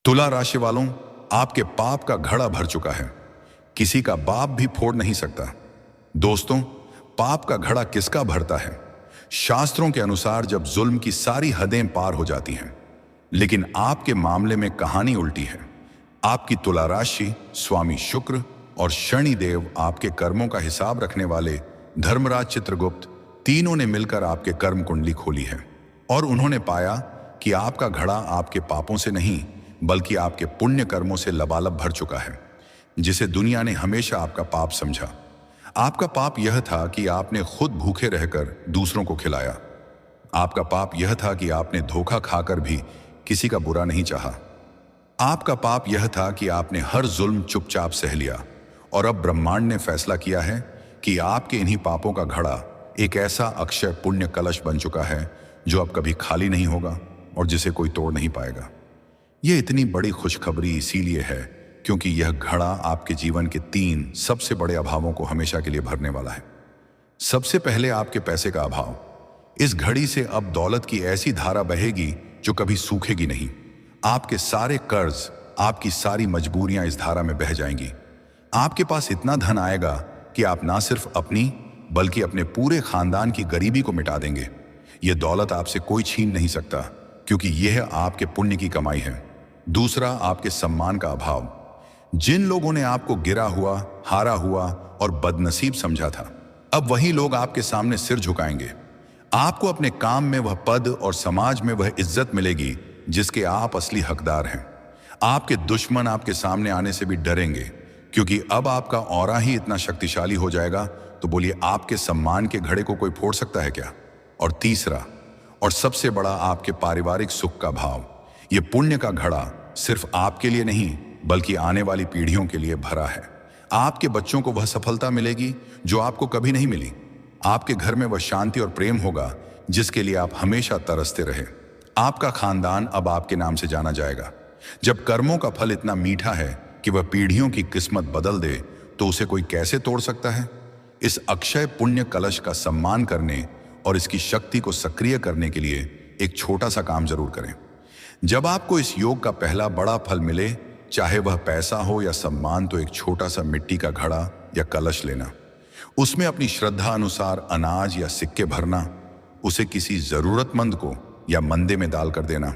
तुला राशि वालों, आपके पाप का घड़ा भर चुका है। किसी का बाप भी फोड़ नहीं सकता। दोस्तों, पाप का घड़ा किसका भरता है? शास्त्रों के अनुसार जब जुल्म की सारी हदें पार हो जाती हैं। लेकिन आपके मामले में कहानी उल्टी है। आपकी तुला राशि, स्वामी शुक्र और शनि देव, आपके कर्मों का हिसाब रखने वाले धर्मराज चित्रगुप्त, तीनों ने मिलकर आपके कर्म कुंडली खोली है। और उन्होंने पाया कि आपका घड़ा आपके पापों से नहीं बल्कि आपके पुण्य कर्मों से लबालब भर चुका है, जिसे दुनिया ने हमेशा आपका पाप समझा। आपका पाप यह था कि आपने खुद भूखे रहकर दूसरों को खिलाया। आपका पाप यह था कि आपने धोखा खाकर भी किसी का बुरा नहीं चाहा। आपका पाप यह था कि आपने हर जुल्म चुपचाप सह लिया। और अब ब्रह्मांड ने फैसला किया है कि आपके इन्हीं पापों का घड़ा एक ऐसा अक्षय पुण्य कलश बन चुका है जो अब कभी खाली नहीं होगा और जिसे कोई तोड़ नहीं पाएगा। यह इतनी बड़ी खुशखबरी इसीलिए है क्योंकि यह घड़ा आपके जीवन के 3 सबसे बड़े अभावों को हमेशा के लिए भरने वाला है। सबसे पहले आपके पैसे का अभाव। इस घड़ी से अब दौलत की ऐसी धारा बहेगी जो कभी सूखेगी नहीं। आपके सारे कर्ज, आपकी सारी मजबूरियां इस धारा में बह जाएंगी। आपके पास इतना धन आएगा कि आप ना सिर्फ अपनी बल्कि अपने पूरे खानदान की गरीबी को मिटा देंगे। यह दौलत आपसे कोई छीन नहीं सकता क्योंकि यह आपके पुण्य की कमाई है। दूसरा, आपके सम्मान का अभाव। जिन लोगों ने आपको गिरा हुआ, हारा हुआ और बदनसीब समझा था, अब वही लोग आपके सामने सिर झुकाएंगे। आपको अपने काम में वह पद और समाज में वह इज्जत मिलेगी जिसके आप असली हकदार हैं। आपके दुश्मन आपके सामने आने से भी डरेंगे क्योंकि अब आपका ऑरा ही इतना शक्तिशाली हो जाएगा। तो बोलिए, आपके सम्मान के घड़े को कोई फोड़ सकता है क्या? और तीसरा और सबसे बड़ा, आपके पारिवारिक सुख का भाव। ये पुण्य का घड़ा सिर्फ आपके लिए नहीं बल्कि आने वाली पीढ़ियों के लिए भरा है। आपके बच्चों को वह सफलता मिलेगी जो आपको कभी नहीं मिली। आपके घर में वह शांति और प्रेम होगा जिसके लिए आप हमेशा तरसते रहे। आपका खानदान अब आपके नाम से जाना जाएगा। जब कर्मों का फल इतना मीठा है कि वह पीढ़ियों की किस्मत बदल दे तो उसे कोई कैसे तोड़ सकता है? इस अक्षय पुण्य कलश का सम्मान करने और इसकी शक्ति को सक्रिय करने के लिए एक छोटा सा काम जरूर करें। जब आपको इस योग का पहला बड़ा फल मिले, चाहे वह पैसा हो या सम्मान, तो एक छोटा सा मिट्टी का घड़ा या कलश लेना। उसमें अपनी श्रद्धा अनुसार अनाज या सिक्के भरना, उसे किसी जरूरतमंद को या मंदिर में दान कर देना।